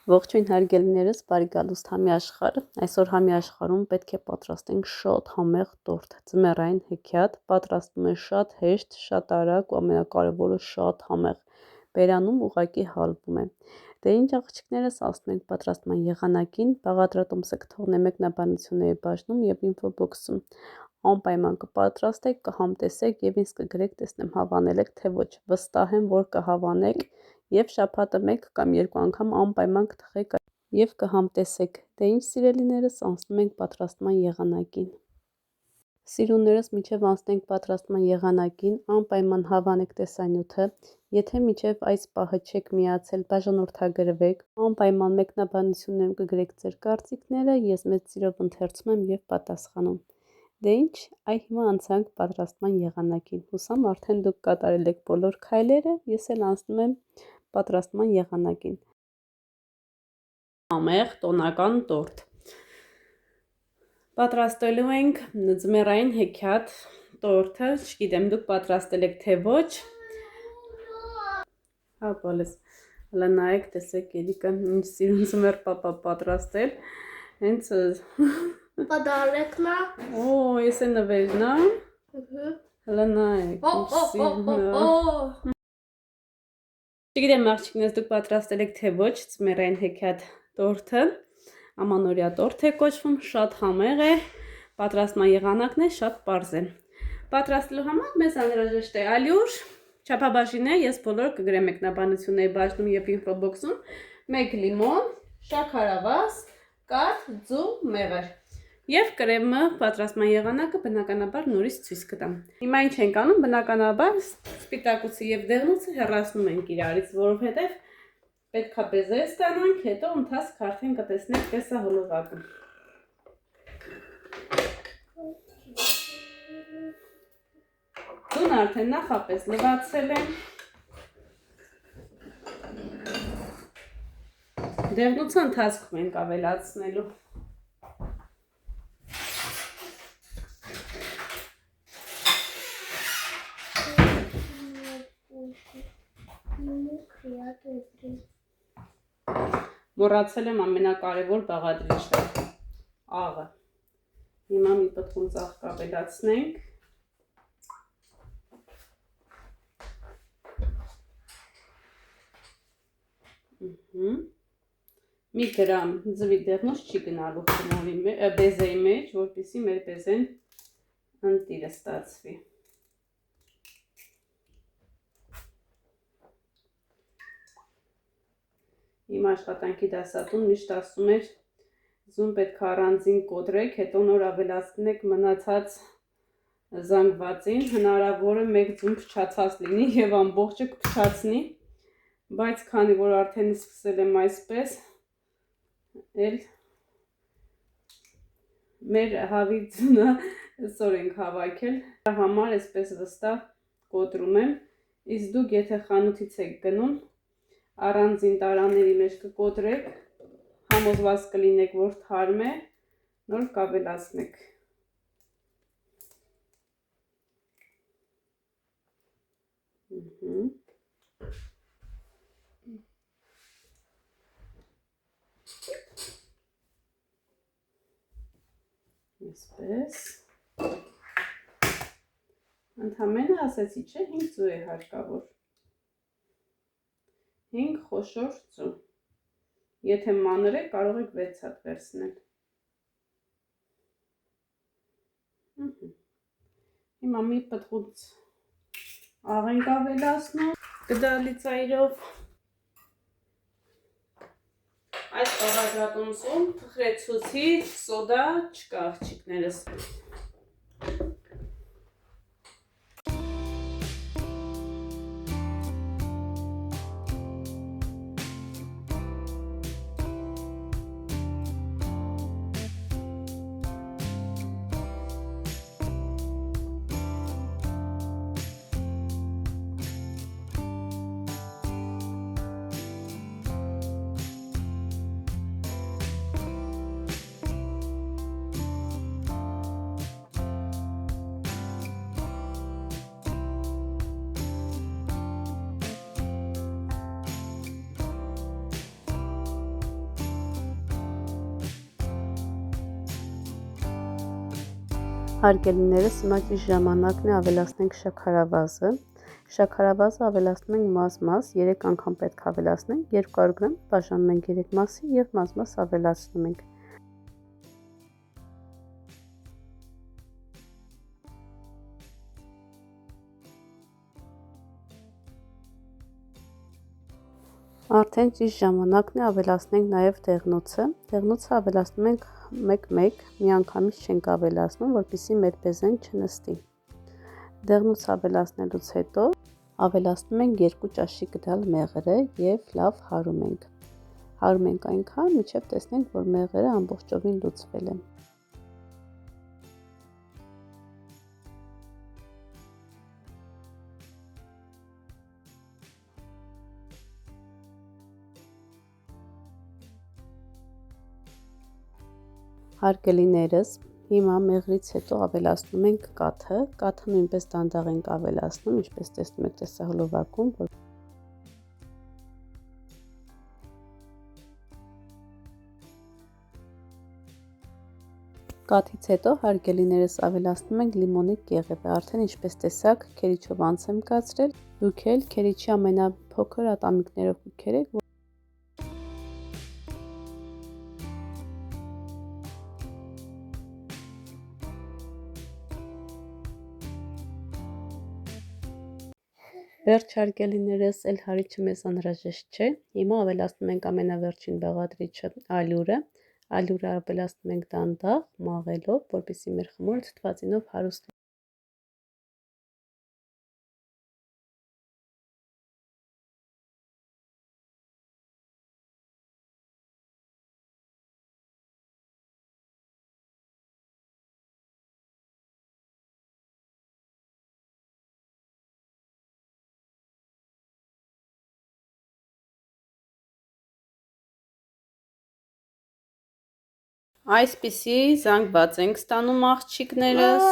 Ողջույն հարգելիներս, բարի գալուստ համի աշխարհ։ Այսօր համի աշխարհում պետք է պատրաստենք շատ համեղ տորտ, ձմեռային հեքիաթ, պատրաստում է շատ հեշտ, շատ արագ ու ամենակարևորը շատ համեղ։ Բերանում ուղղակի հալվում է։ Դե ինչ աղջիկներս, ասում ենք պատրաստման եղանակին, բաղադրատոմսը կթողնեմ մեկնաբանությունների բաժնում եւ ինֆոբոքսում։ Անպայման կպատրաստեք, կհամտեսեք եւ ինձ կգրեք, տեսնեմ հավանել եք թե ոչ։ Վստահ եմ, որ կհավանեք եւ շաբաթը 1 կամ 2 անգամ անպայման կթխեք եւ կհամտեսեք։ Դե ինչ սիրելիներս, անցնում ենք պատրաստման եղանակին։ Սիրուններս, մինչև անցնենք պատրաստման եղանակին, անպայման հավանեք տեսանյութը։ Եթե մինչև այս պահը չեք միացել, բաժանորդագրվեք, անպայման մեկնաբանություններում կգրեք ձեր կարծիքները, ես մեծ սիրով ընթերցում եմ եւ պատասխանում։ Դե ինչ, այ հիմա անցանք պատրաստման եղանակին։ Հուսամ արդեն դուք կատարել եք բոլոր քայլերը, ես էլ անցնում եմ պատրաստման եղանակին։ Համեղ տոնական տորտ։ Պատրաստելու ենք ձմեռային հեքիաթ տորտը, չգիտեմ դուք պատրաստել եք թե ոչ։ Հա, բալես, հլա նայեք, տեսեք Երիկը ինչ սիրուն ձմեռ պապա պատրաստել, հենց Պодарեկն է։ Օ, ես է նվերն է։ Հլա նայեք, ինչ սիրուն է։ Չգիտեմ աղջիկներս դուք պատրաստել եք թե ոչ ձմեռային հեքիաթ տորտը, ամանորյա տորտ է կոչվում, շատ համեղ է, պատրաստման եղանակն է շատ պարզ է։ Պատրաստելու համար մեզ անհրաժեշտ է ալյուր, չափաբաժին է, ես բոլոր կգրեմ մեկնաբանությունների բաժնում եւ ինֆոբոքսում, 1 լիմոն, շաքարավազ, կաթ, ձու, մեղր։ Եվ կրեմը պատրաստման եղանակը բնականաբար նորից ցույց կտամ։ Հիմա ինչ ենք անում, բնականաբար սպիտակուցը եւ դեղնուցը հեռացնում ենք իրարից, որովհետեւ պետք է բեզեր ստանանք, հետո ընթացք արդեն կտեսնենք տեսահոլովակը։ Ձուն արդեն նախապես լվացել եմ։ Դեղնուցը ընթացքում ենք ավելացնելու։ Մոռացել եմ ամենակարևոր բաղադրիչը, աղը։ Հիմա մի պտղուն ծաղկ ավելացնենք։ Մի գրամ ձվի դեղնուց չի գնալու բեզեի մեջ, որպեսզի մեր բեզեն ընտիրը ստացվի։ Իմ աշխատանքի դասատուն միշտ ասում էր, ձուն պետք է առանձին կոտրեք, հետո նոր ավելացնեք մնացած զանգվածին, հնարավոր է մեկ ձուն փչացած լինի եւ ամբողջը կփչացնի, բայց քանի որ արդեն սկսել եմ այսպես, էլ մեր հավի ձունը այսօր ենք հավաքել, համար այսպես վստահ կոտրում եմ, իսկ դուք եթե խանութից եք գնում, առանձին տարաների մեջ կկոտրեք, համոզված կլինեք, որ թարմ է, նոր կավելացնեք։ Այսպես։ Ընդհանրապես ասեցի, չէ, 5 ձու է հարկավոր։ 5 խոշոր ձու։ Եթե մանր է, կարող եք 6 հատ վերցնել։ Հիմա մի պտղուց աղ ենք ավելացնում գդալի ծայրով։ Այս բաղադրատոմսում թխրեցուցիչ սոդա չկա աղջիկներս։ Հարգելիներս, հիմա ճիշտ ժամանակն է ավելացնենք շաքարավազը։ Շաքարավազը ավելացնում ենք մազ-մազ, 3 անգամ պետք է ավելացնենք, 200 գրամ բաժանում ենք 3 մասի և մազ-մազ ավելացնում ենք։ Արդեն ճիշտ ժամանակն է ավելացնենք նաև դեղնուցը։ Դեղնուցը ավելացնում ենք 1-1, միանգամից չենք ավելացնում, որպեսզի մեր բեզեն չնստի։ Դեղնուցը ավելացնելուց հետո ավելացնում ենք 2 ճաշի գդալ մեղրը և լավ հարում ենք։ Հարում ենք այնքան, մինչև տեսնենք, որ մեղրը ամբողջովին լուծվել է։ Հարգելիներս, հիմա մեղրից հետո ավելացնում ենք կաթը։ Կաթը նույնպես դանդաղ ենք ավելացնում, ինչպես տեսնում եք տեսահոլովակում, Կաթից հետո, հարգելիներս, ավելացնում ենք լիմոնի կեղևը։ Արդեն ինչպես տեսաք, քերիչով անց եմ կացրել, դուք էլ քերիչի ամենափոքր ատամիկներով կքերեք, Վերջ հարգելիներս, էլ հարիչը մեզ անհրաժեշտ չէ։ Հիմա ավելացնում ենք ամենավերջին բաղադրիչը ալյուրը։ Ալյուրը ավելացնում ենք դանդաղ, մաղելով, որպեսզի մեր խմորը թթվածինով հարուստ լինի։ Այսպիսի զանգված ենք ստանում աղջիկներս,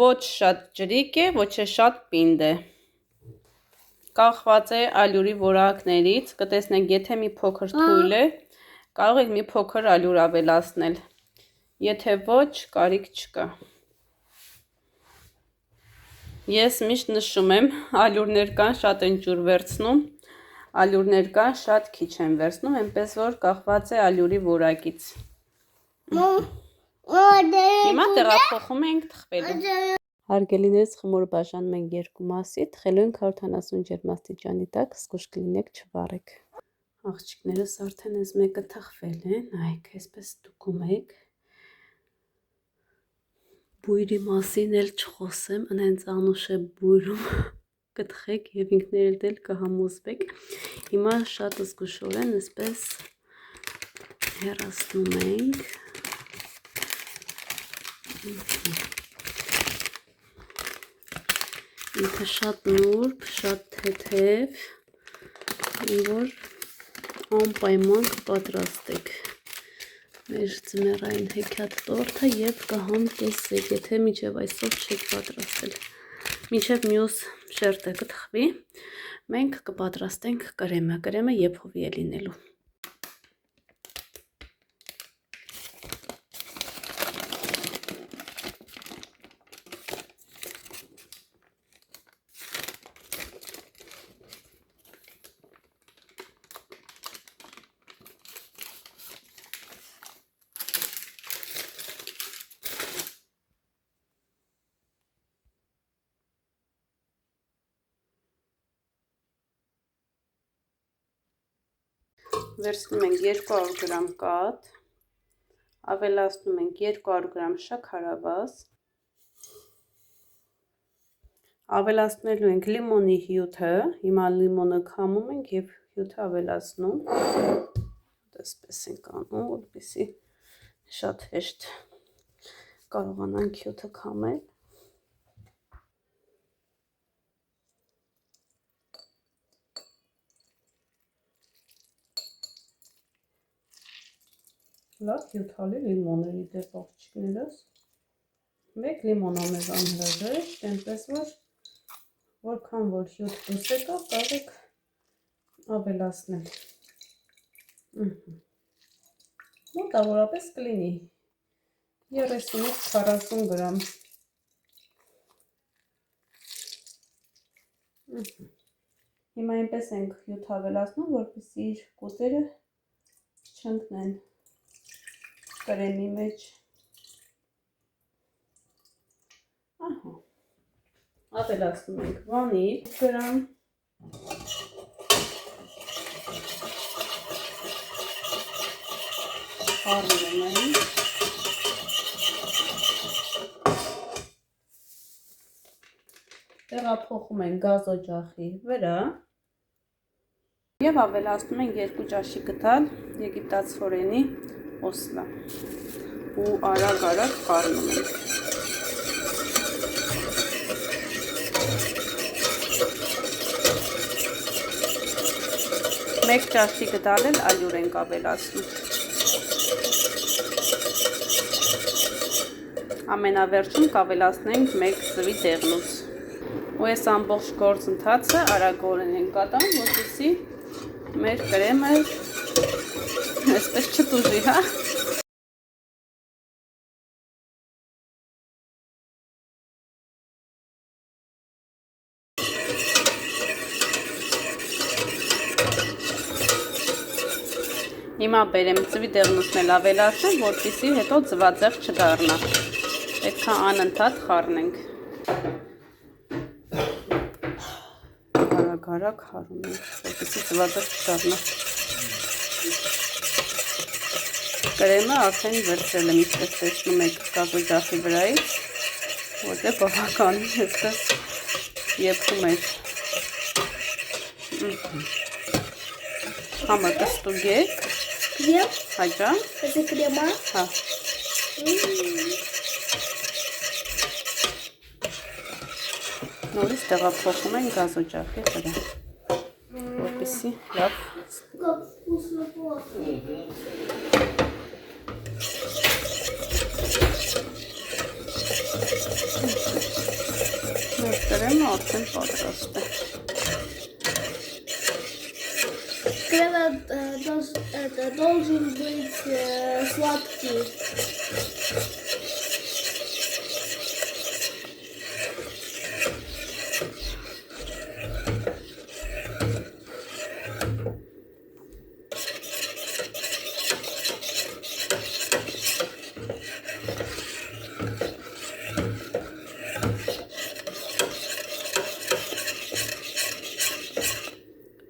ոչ շատ ջրիկ է, ոչ է շատ պինդ է, կախված է ալյուրի որակներից, կտեսնենք եթե մի փոքր թույլ է, կարող եք մի փոքր ալյուր ավելացնել, եթե ոչ, կարիք չկա։ Ես միշտ նշում եմ, ալյուրներ կան շատ են ջուր վերցնում, ալյուրներ կան շատ քիչ են վերցնում, այնպես որ կախված է ալյուրի որակից։ Հիմա տեղափոխում ենք թխվելու։ Հարգելիներս, խմորը բաժանում ենք 2 մասի, թխելու ենք 170 ջերմաստիճանի տակ, զգույշ կլինեք չվառեք։ Աղջիկներս արդեն այս մեկը թխվել է, նայեք, այսպես ստուգում եք։ Բույրի մասին էլ չխոսեմ, հենց անուշ է բույրում կթխեք և ինքներդ էլ կհամոզվեք։ Հիմա շատ զգուշորեն այսպես հեռացնում ենք։ Ինքը շատ նուրբ, շատ թեթև, որ անպայման կպատրաստեք մեր ձմեռային հեքիաթ տորթը և կհամտեսեք, եթե մինչև այսօր չեք պատրաստել։ Մինչև մյուս շերտը կթխվի, մենք կպատրաստենք կրեմը, կրեմը եփովի է լինելու։ Վերցնում ենք 200 գրամ կաթ, ավելացնում ենք 200 գրամ շաքարավազ, ավելացնելու ենք լիմոնի հյութը, հիմա լիմոնը քամում ենք և հյութը ավելացնում, այսպես ենք անում, որպեսզի շատ հեշտ կարողանանք հյութը քամել։ Լավ հյութալի լիմոն է դեպ աղջիկներս, 1 լիմոն է մեզ անհրաժեշտ, այնպես որ որքան որ հյութ դուրս եկավ, կարող եք ավելացնել։ Մոտավորապես կլինի 30-40 գրամ։ Հիմա այնպես ենք հյութ ավելացնում, որպեսզի իր կուտերը չընկնեն կրեմի մեջ։ Ահա։ Ավելացնում ենք վանիլ 1 գրամ։ Խառնում ենք։ Տեղափոխում ենք գազօջախի վրա եւ ավելացնում ենք 2 ճաշի գդալ եգիպտացորենի օսլա ու արագ խառնում ենք։ Մեկ ճաշի գդալ էլ ալյուր ենք ավելացնում։ Ամենավերջում կավելացնենք 1 ձվի դեղնուց։ Ու այս ամբողջ գործընթացը արագորեն ենք կատարում, որպեսզի մեր կրեմը այսպես չտուժի, հա։ Հիմա բերեմ ձվի դեղնուցն էլ ավելացնեմ, որպեսզի հետո ձվածեղ չդառնա։ Պետք է անընդհատ խառնենք։ Արագ խառնում ենք, որպեսզի ձվածեղ չդառնա։ Կրեմը արդեն վերցրել եմ, ինչպես տեսնում եք գազօջախի վրայից, որտեղ բավականին այսպես եփում էր։ Համը կստուգեք։ Крем? Հաջա։ Это крема? Հա։ Նորից տեղափոխում ենք գազօջախի վրա, որպեսզի լավ Как вкусно пахнет. մեր կրեմը արդեն պատրաստ է։ Крем должен быть сладкий.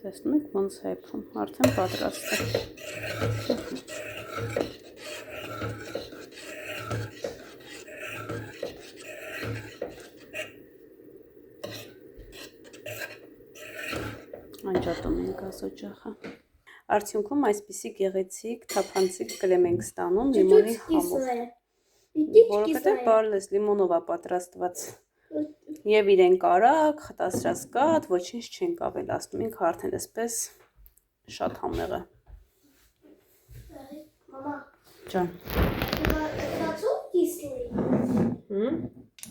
Տեսնում եք ոնց հեփում, արդեն պատրաստ է։ Անջատում ենք գազօջախը։ Արդյունքում այսպիսի գեղեցիկ թափանցիկ կրեմ ենք ստանում լիմոնի Чуть-чуть համով, кислое. Чуть-чуть որովհետև кислое. բառլես լիմոնով է պատրաստված։ Եվ իրենք արագ, խտասրասկատ, ոչինչ չենք ավելացնում, ինքը արդեն այսպես շատ համեղ է։ Мама, Ջան։ это мацуй кислый?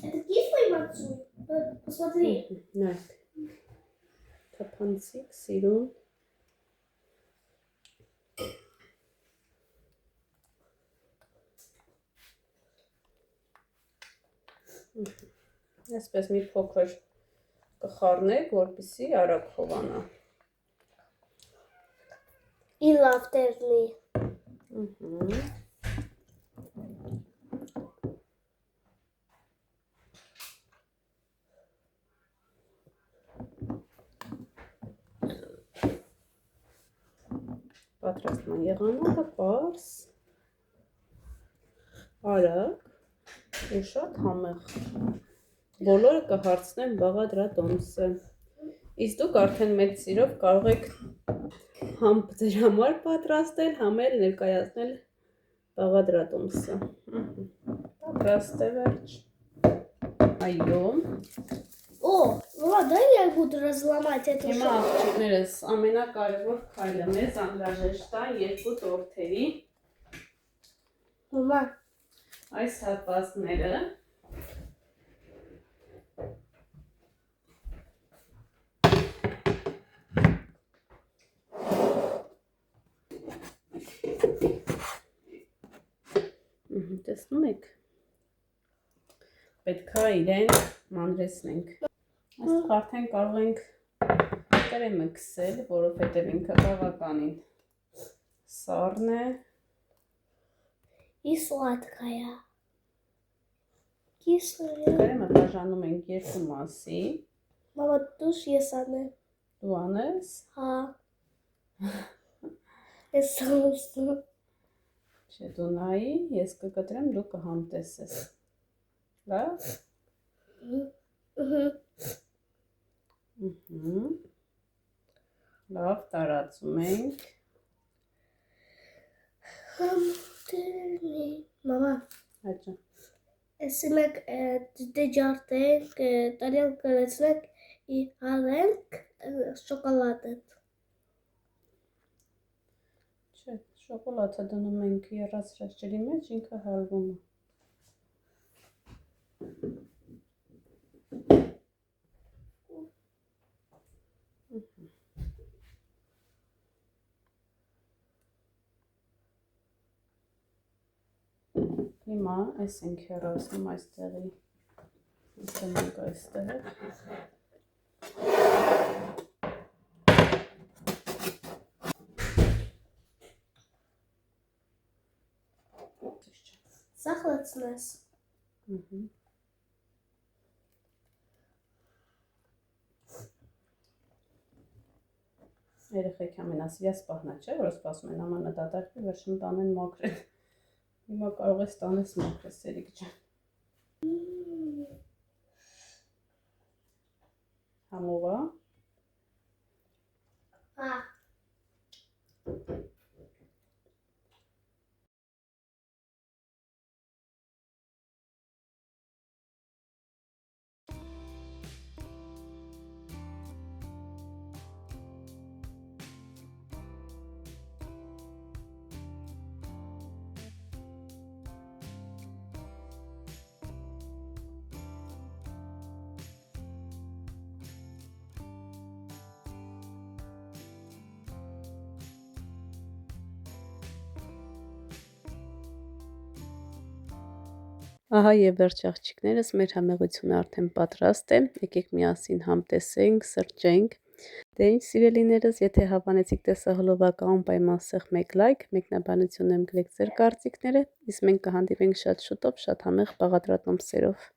Это кислый мацуй? Посмотри. Նայեք։ Թափանցիկ սիրուն։ Այսպես մի փոքր կխառնեք, որպեսզի արագ խովանա։ И лавтерный. Պատրաստման եղանակը պարզ, արագ ու շատ համեղ։ Բոլորը կհարցնեն բաղադրատոմսը։ Իսկ դուք արդեն մեծ սիրով կարող եք համ ձեր համար պատրաստել, համ էլ ներկայացնել բաղադրատոմսը։ Պատրաստ է վերջ։ Այո։ О, Влад, дай я буду разломать эту Հիմա штуку. աղջիկներս ամենակարևոր քայլը մեզ անհրաժեշտ է 2 տորթերի Мама, այս հատվածները տեսնում եք, պետք է իրեն մանրեցնենք։ Այստեղ արդեն կարող ենք կրեմը քսել, որովհետև ինքը բավականին սառն է։ И сладкая. Кислая. Կրեմը բաժանում ենք երկու մասի։ Мама, душ եսանը։ Դու անես։ Հա։ Ես սամստում։ Չէ, դու նայի, ես կկտրեմ, դու կհամտեսես։ Լավ։ Լավ, տարածում ենք։ Մամա, Հաճա։ Էսի մեկ դեջարտենք, տարյալ կրեցնենք, հանենք շոկոլադը։ Չէ, շոկոլադը դնում ենք եռացրած ջրի մեջ, ինքը հալվում է։ Հիմա այս ենք հեռացնում այստեղի, դնենք այստեղ։ Սախլացնես։ Երեխեքի ամենասիրած պահն է, չէ, որ սպասում են ամանը դատարկվի, վերջում տանեն մաքրեն։ Հիմա կարող ես տանես մաքրես, Սերիկ ջան։ Համով է։ Հա։ Ահա եւ վերջ աղջիկներս, մեր համեղությունը արդեն պատրաստ է։ Եկեք միասին համտեսենք, սրճենք։ Դե ինչ սիրելիներս, եթե հավանեցիք տեսահոլովակը անպայման սեղմ մեկ լայք, մեկնաբանությունում գրեք ձեր կարծիքները, իսկ մենք կհանդիպենք շատ շուտով շատ համեղ բաղադրատոմսերով։